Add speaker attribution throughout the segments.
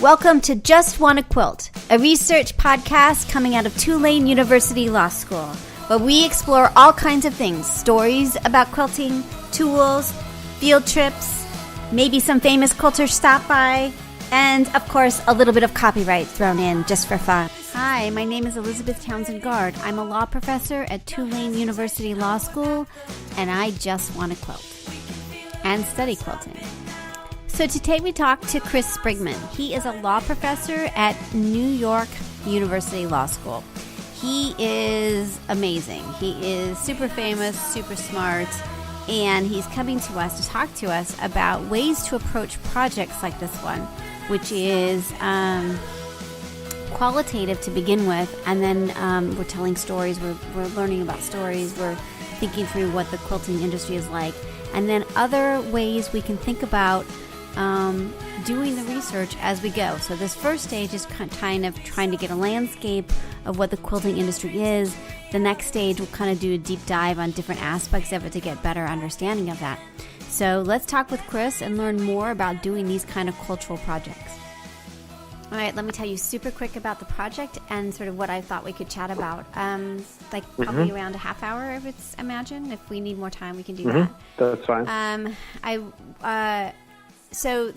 Speaker 1: Welcome to JustWannaQuilt, a research podcast coming out of Tulane University Law School, where we explore all kinds of things, stories about quilting, tools, field trips, maybe some famous quilters stop by, and, of course, a little bit of copyright thrown in just for fun. Hi, my name is Elizabeth Townsend Guard. I'm a law professor at Tulane University Law School, and I just want to quilt and study quilting. So today we talk to Chris Sprigman. He is a law professor at New York University Law School. He is amazing. He is super famous, super smart, and he's coming to us to talk to us about ways to approach projects like this one, which is qualitative to begin with, and then we're telling stories, we're learning about stories, we're thinking through what the quilting industry is like, and then other ways we can think about doing the research as we go. So this first stage is kind of trying to get a landscape of what the quilting industry is. The next stage we'll kind of do a deep dive on different aspects of it to get better understanding of that. So let's talk with Chris and learn more about doing these kind of cultural projects. All right, let me tell you super quick about the project and sort of what I thought we could chat about. Probably around a half hour, if it's imagine. If we need more time, we can do that.
Speaker 2: That's fine.
Speaker 1: So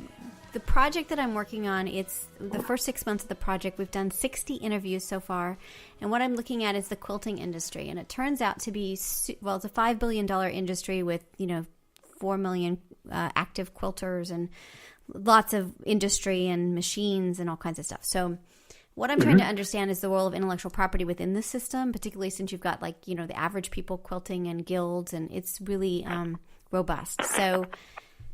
Speaker 1: the project that I'm working on, it's the first 6 months of the project. We've done 60 interviews so far. And what I'm looking at is the quilting industry. And it turns out to be, it's a $5 billion industry with, 4 million active quilters and lots of industry and machines and all kinds of stuff. So what I'm trying to understand is the role of intellectual property within this system, particularly since you've got the average people quilting and guilds, and it's really robust. So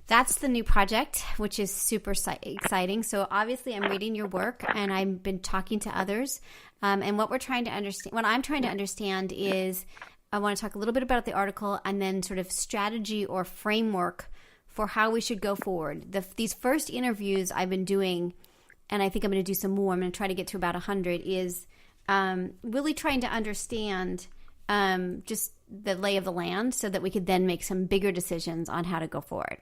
Speaker 1: that's the new project, which is super exciting. So obviously I'm reading your work and I've been talking to others. And what I'm trying to understand is I want to talk a little bit about the article and then sort of strategy or framework for how we should go forward. These first interviews I've been doing, and I think I'm going to do some more, I'm going to try to get to about 100, is really trying to understand just the lay of the land so that we could then make some bigger decisions on how to go forward.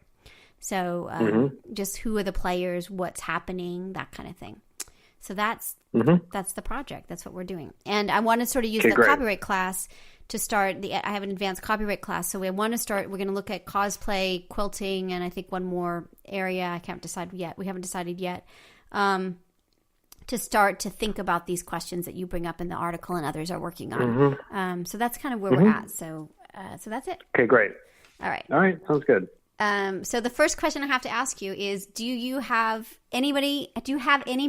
Speaker 1: So just who are the players, what's happening, that kind of thing. So that's the project. That's what we're doing. And I want to sort of use the copyright class to start. I have an advanced copyright class. So we want to start, we're going to look at cosplay, quilting, and I think one more area. I can't decide yet. We haven't decided yet. To start to think about these questions that you bring up in the article and others are working on. So that's kind of where we're at. So that's it.
Speaker 2: Okay, great.
Speaker 1: All right.
Speaker 2: Sounds good.
Speaker 1: So the first question I have to ask you is, do you have any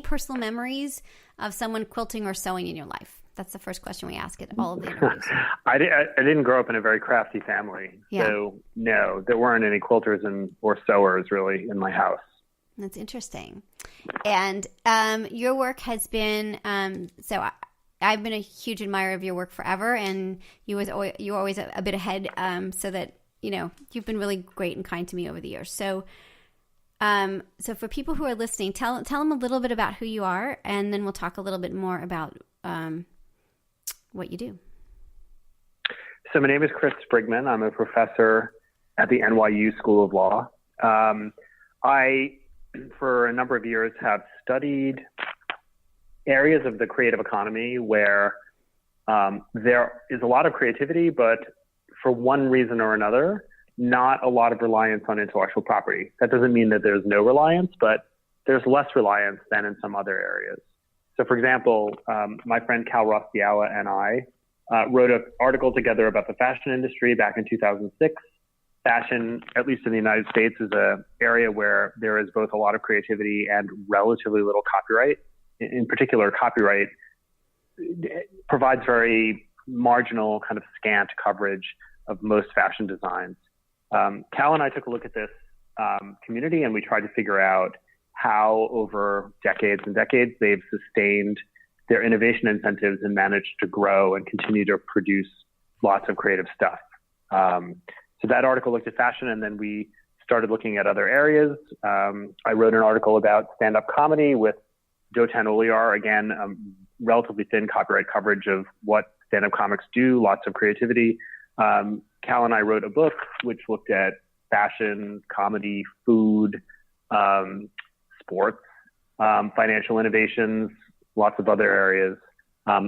Speaker 1: personal memories of someone quilting or sewing in your life? That's the first question we ask at all of the interviews.
Speaker 2: I didn't grow up in a very crafty family. Yeah. So no, there weren't any quilters or sewers really in my house.
Speaker 1: That's interesting. And your work has been, I've been a huge admirer of your work forever, and you're always a bit ahead, so that you've been really great and kind to me over the years. So for people who are listening, tell them a little bit about who you are, and then we'll talk a little bit more about what you do.
Speaker 2: So my name is Chris Sprigman. I'm a professor at the NYU School of Law. I, for a number of years, have studied areas of the creative economy where there is a lot of creativity, but for one reason or another, not a lot of reliance on intellectual property. That doesn't mean that there's no reliance, but there's less reliance than in some other areas. So for example, my friend Cal Rostiala and I wrote an article together about the fashion industry back in 2006. Fashion, at least in the United States, is an area where there is both a lot of creativity and relatively little copyright. In particular, copyright provides very marginal, kind of scant coverage of most fashion designs. Cal and I took a look at this community, and we tried to figure out how over decades and decades they've sustained their innovation incentives and managed to grow and continue to produce lots of creative stuff. So that article looked at fashion, and then we started looking at other areas. I wrote an article about stand-up comedy with Dotan Oliar, again, relatively thin copyright coverage of what stand-up comics do, lots of creativity. Cal and I wrote a book which looked at fashion, comedy, food, sports, financial innovations, lots of other areas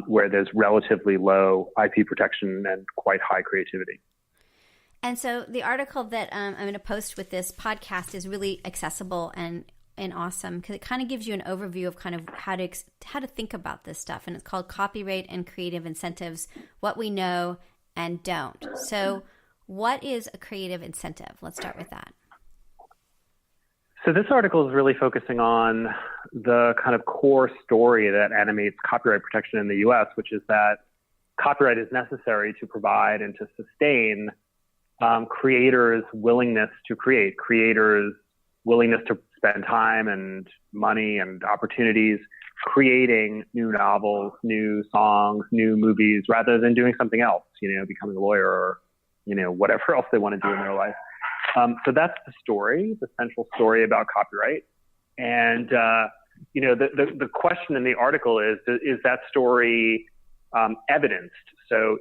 Speaker 2: where there's relatively low IP protection and quite high creativity.
Speaker 1: And so the article that I'm going to post with this podcast is really accessible and awesome because it kind of gives you an overview of kind of how to think about this stuff. And it's called Copyright and Creative Incentives, What We Know and Don't. So what is a creative incentive? Let's start with that.
Speaker 2: So this article is really focusing on the kind of core story that animates copyright protection in the U.S., which is that copyright is necessary to provide and to sustain creators' willingness to create, creators' willingness to spend time and money and opportunities creating new novels, new songs, new movies, rather than doing something else, becoming a lawyer or, whatever else they want to do in their life. So that's the story, the central story about copyright. And, the question in the article is that story evidenced? So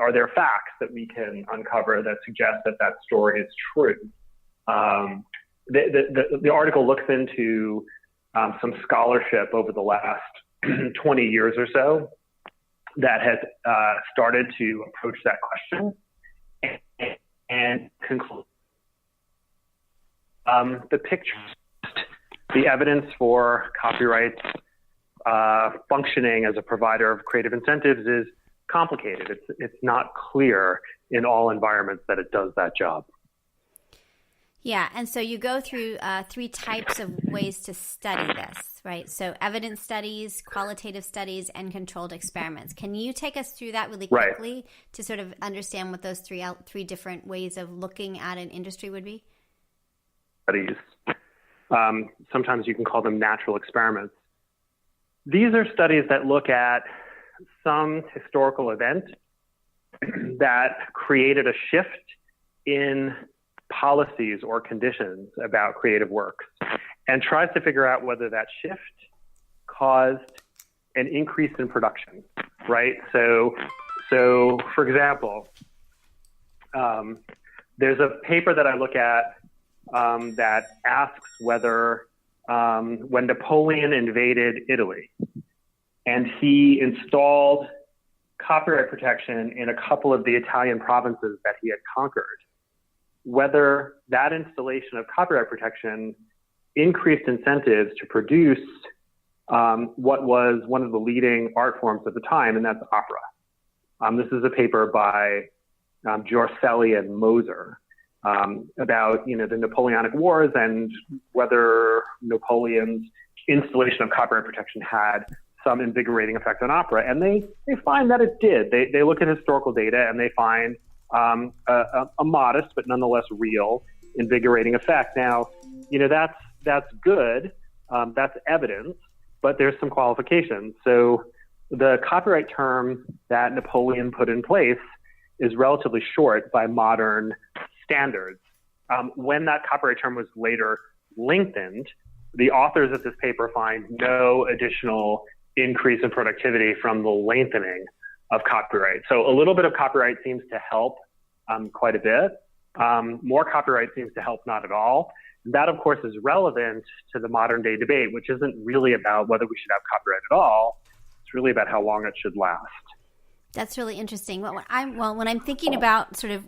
Speaker 2: are there facts that we can uncover that suggest that story is true? The article looks into some scholarship over the last 20 years or so that has started to approach that question and conclude. The pictures, the evidence for copyright functioning as a provider of creative incentives is complicated. It's not clear in all environments that it does that job.
Speaker 1: Yeah, and so you go through 3 types of ways to study this, right? So evidence studies, qualitative studies, and controlled experiments. Can you take us through that really quickly to sort of understand what those three different ways of looking at an industry would be?
Speaker 2: Studies. Sometimes you can call them natural experiments. These are studies that look at some historical event that created a shift in policies or conditions about creative works and tries to figure out whether that shift caused an increase in production, right? So for example, there's a paper that I look at that asks whether when Napoleon invaded Italy and he installed copyright protection in a couple of the Italian provinces that he had conquered, whether that installation of copyright protection increased incentives to produce what was one of the leading art forms at the time, and that's opera. This is a paper by Giorcelli and Moser about the Napoleonic Wars and whether Napoleon's installation of copyright protection had some invigorating effect on opera. And they find that it did. They look at historical data and they find a modest but nonetheless real invigorating effect. Now, that's good. That's evidence, but there's some qualifications. So the copyright term that Napoleon put in place is relatively short by modern standards. When that copyright term was later lengthened, the authors of this paper find no additional increase in productivity from the lengthening of copyright. So a little bit of copyright seems to help quite a bit. More copyright seems to help not at all. That, of course, is relevant to the modern day debate, which isn't really about whether we should have copyright at all. It's really about how long it should last.
Speaker 1: That's really interesting. When I'm thinking about sort of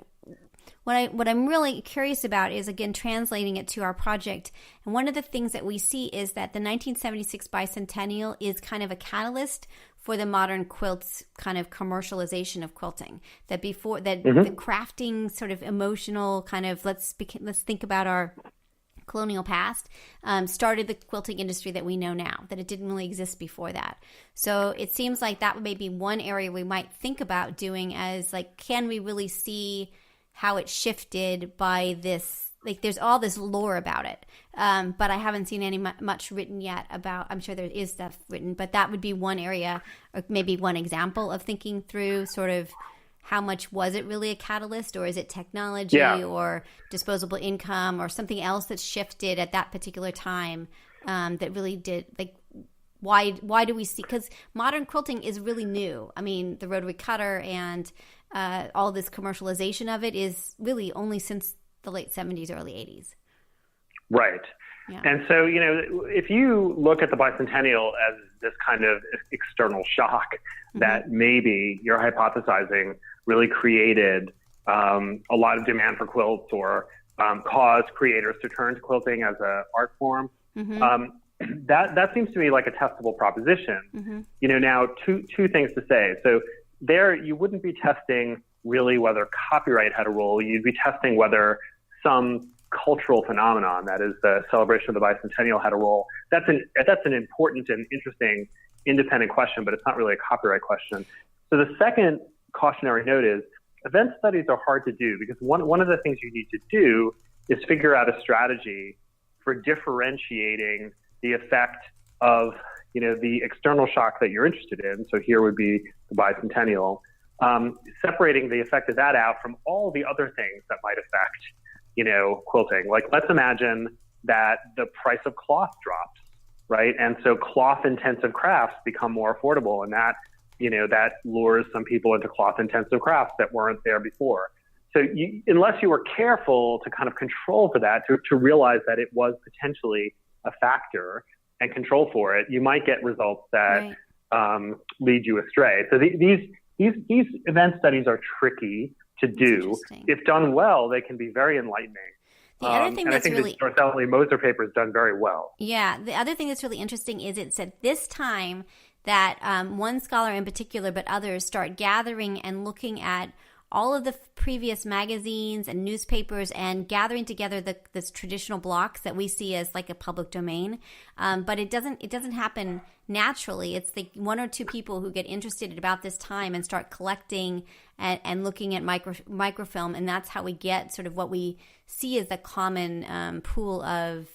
Speaker 1: what I'm really curious about is, again, translating it to our project. And one of the things that we see is that the 1976 bicentennial is kind of a catalyst for the modern quilts kind of commercialization of quilting. That before that, the crafting sort of emotional kind of let's think about our colonial past started the quilting industry that we know now, that it didn't really exist before that. So it seems like that may be one area we might think about doing as like, can we really see how it shifted by this? Like there's all this lore about it, but I haven't seen any much written yet about, I'm sure there is stuff written, but that would be one area or maybe one example of thinking through sort of how much was it really a catalyst, or is it technology or disposable income or something else that shifted at that particular time that really did, like, why do we see, because modern quilting is really new. I mean, the rotary cutter and all this commercialization of it is really only since the late 70s, early 80s.
Speaker 2: Right.
Speaker 1: Yeah.
Speaker 2: And so, if you look at the bicentennial as this kind of external shock that maybe you're hypothesizing really created a lot of demand for quilts or caused creators to turn to quilting as an art form, that seems to me like a testable proposition. Now two things to say. So there, you wouldn't be testing really whether copyright had a role. You'd be testing whether some cultural phenomenon, that is the celebration of the bicentennial, had a role. That's an important and interesting independent question, but it's not really a copyright question. So the second cautionary note is event studies are hard to do because one of the things you need to do is figure out a strategy for differentiating the effect of the external shock that you're interested in. So here would be the bicentennial, separating the effect of that out from all the other things that might affect quilting. Like, let's imagine that the price of cloth drops, right? And so cloth intensive crafts become more affordable, and that lures some people into cloth intensive crafts that weren't there before. So unless you were careful to kind of control for that, to realize that it was potentially a factor and control for it, you might get results that lead you astray. So these event studies are tricky to do. If done well, they can be very enlightening.
Speaker 1: The other thing that's really...
Speaker 2: the Dorothy-Moser paper is done very well.
Speaker 1: Yeah. The other thing that's really interesting is it's at this time that one scholar in particular, but others, start gathering and looking at all of the previous magazines and newspapers and gathering together this traditional blocks that we see as like a public domain. But it doesn't happen naturally. It's the one or two people who get interested about this time and start collecting and looking at microfilm. And that's how we get sort of what we see as the common pool of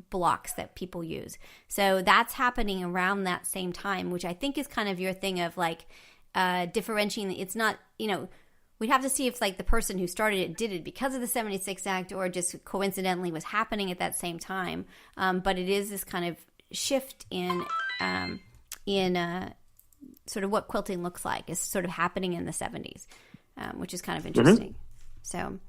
Speaker 1: blocks that people use. So that's happening around that same time, which I think is kind of your thing of like, differentiating. It's not, we'd have to see if like the person who started it did it because of the 76 Act or just coincidentally was happening at that same time. But it is this kind of shift in sort of what quilting looks like is sort of happening in the 70s, which is kind of interesting. So,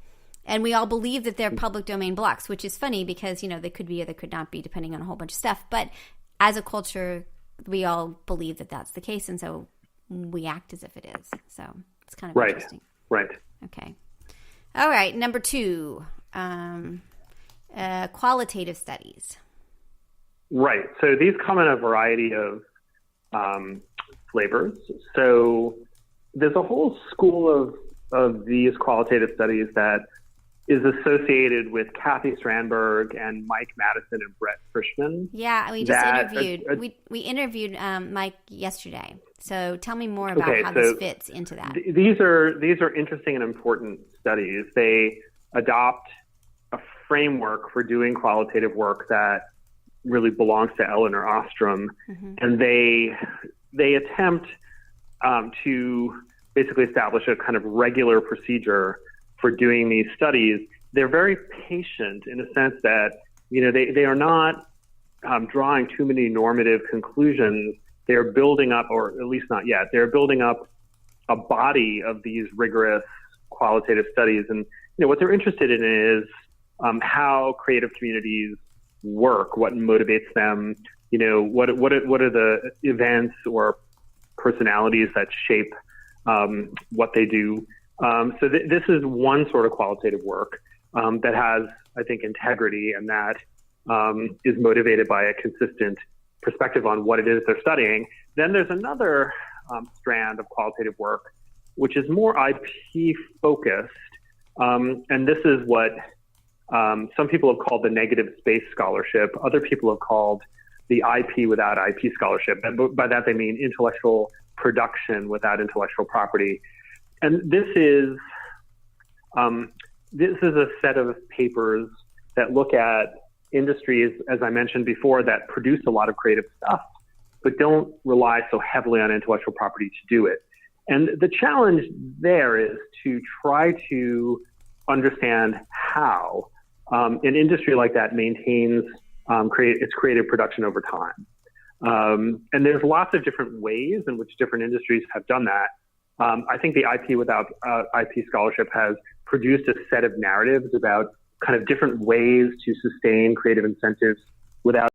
Speaker 1: and we all believe that they're public domain blocks, which is funny because, they could be or they could not be depending on a whole bunch of stuff. But as a culture, we all believe that that's the case. And so we act as if it is. So it's kind of interesting.
Speaker 2: Right.
Speaker 1: Okay. All right. Number 2, qualitative studies.
Speaker 2: Right. So these come in a variety of flavors. So there's a whole school of these qualitative studies that is associated with Kathy Strandberg and Mike Madison and Brett Sprigman.
Speaker 1: Yeah, we just interviewed. We interviewed Mike yesterday. So tell me more about how this fits into that.
Speaker 2: These are interesting and important studies. They adopt a framework for doing qualitative work that really belongs to Elinor Ostrom, and they attempt to basically establish a kind of regular procedure for doing these studies. They're very patient in a sense that they are not drawing too many normative conclusions. They're building up, or at least not yet, they're building up a body of these rigorous qualitative studies. And what they're interested in is how creative communities work, what motivates them, what are the events or personalities that shape what they do. So this is one sort of qualitative work that has, I think, integrity, and that is motivated by a consistent perspective on what it is they're studying. Then there's another strand of qualitative work, which is more IP focused. And this is what some people have called the negative space scholarship. Other people have called the IP without IP scholarship. And by that, they mean intellectual production without intellectual property. And this is a set of papers that look at industries, as I mentioned before, that produce a lot of creative stuff, but don't rely so heavily on intellectual property to do it. And the challenge there is to try to understand how an industry like that maintains its creative production over time. And there's lots of different ways in which different industries have done that. I think the IP without IP scholarship has produced a set of narratives about kind of different ways to sustain creative incentives without